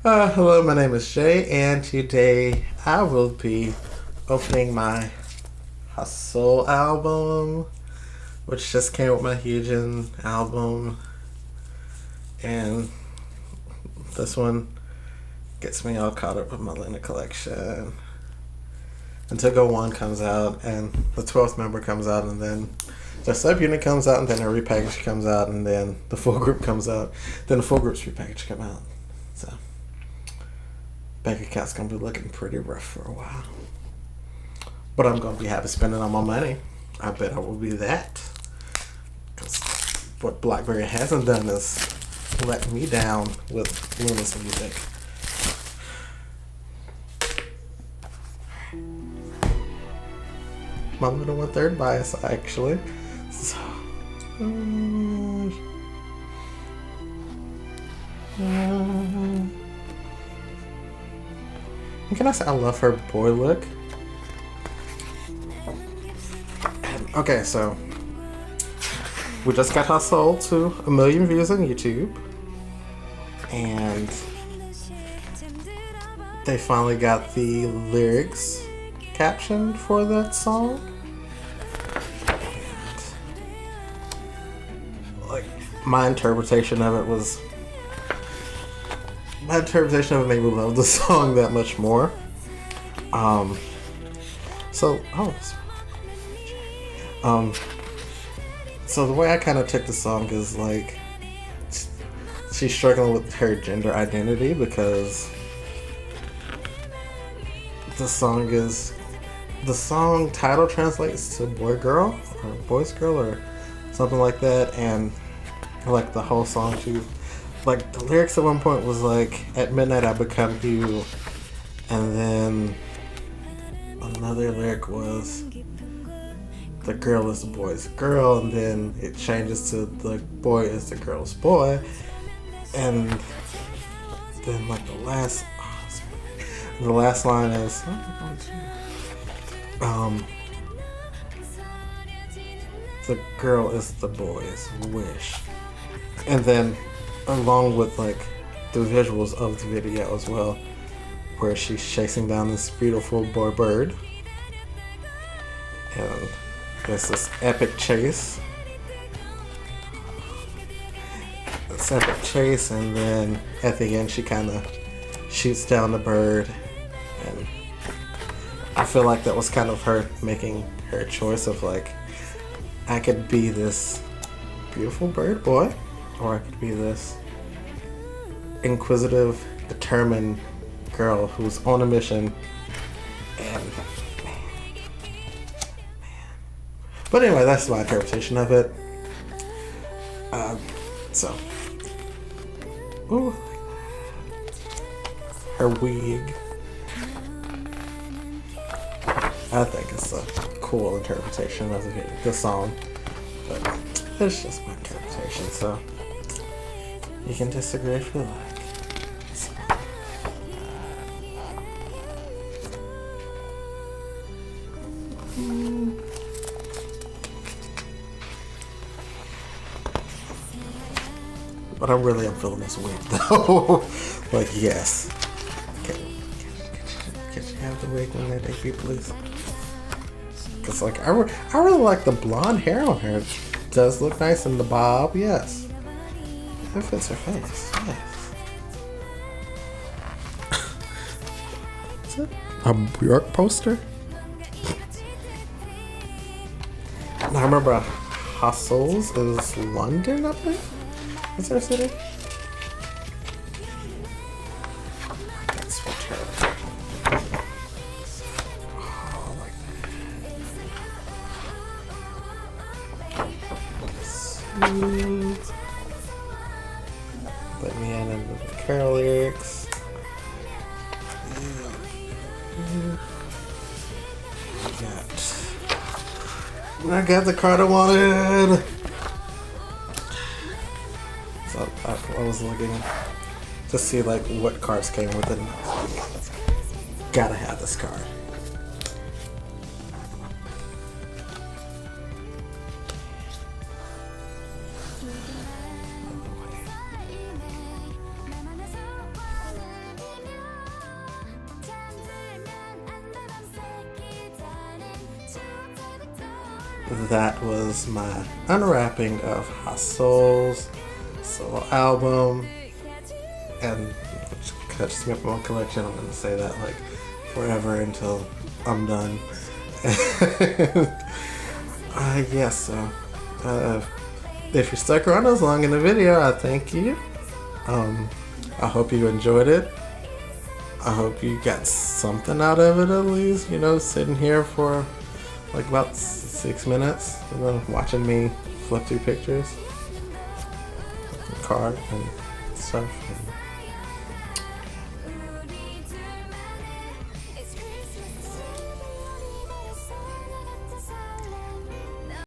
Hello, my name is Jay, and today I will be opening my Haseul album, which just came with my Hyujin album, and this one gets me all caught up with my LOONA collection until Go 1 comes out, and the 12th member comes out, and then the subunit comes out, and then a repackage comes out, and then the full group comes out, then the full group's repackage come out. So bank account's gonna be looking pretty rough for a while, but I'm gonna be happy spending all my money. I bet I will be that, because what BlackBerry hasn't done is let me down with LOONA's music. My little 1/3 bias, actually. So, and can I say I love her boy look? And, okay, so we just got Haseul to 1 million views on YouTube, and they finally got the lyrics captioned for that song. Like, my interpretation of it made me love the song that much more. So the way I kind of took the song is like she's struggling with her gender identity, because the song title translates to boy girl or boys girl or something like that, and like the whole song too. Like, the lyrics at one point was like, "At midnight I become you," and then another lyric was, "The girl is the boy's girl," and then it changes to, "The boy is the girl's boy," and then like the last line is, "The girl is the boy's wish," and then along with like the visuals of the video as well, where she's chasing down this beautiful boy bird, and there's this epic chase, and then at the end she kind of shoots down the bird, and I feel like that was kind of her making her choice of like, I could be this beautiful bird boy, or I could be this inquisitive, determined girl who's on a mission. And man. But anyway, that's my interpretation of it. Ooh, her wig. I think it's a cool interpretation of the song, but it's just my interpretation, so you can disagree if you like. But I'm feeling this wig though. Like, yes. Can you have the wig on that debut, please? Because like, I really like the blonde hair on her. It does look nice in the bob, yes. It fits her face, yes. Is it a New York poster? I remember Haseul's is London, I think? Is there a city? That's for her. Oh, like that. Let me add in the Carol lyrics. I got the card I wanted. So I was looking to see like what cards came with it. Gotta have this card. that was my unwrapping of Haseul's solo album, and which catches me up in my collection. I'm gonna say that like forever until I'm done. Yeah, so if you stuck around as long in the video, I thank you. I hope you enjoyed it. I hope you got something out of it at least, you know, sitting here for like about 6 minutes, you know, watching me flip through pictures, cards and stuff.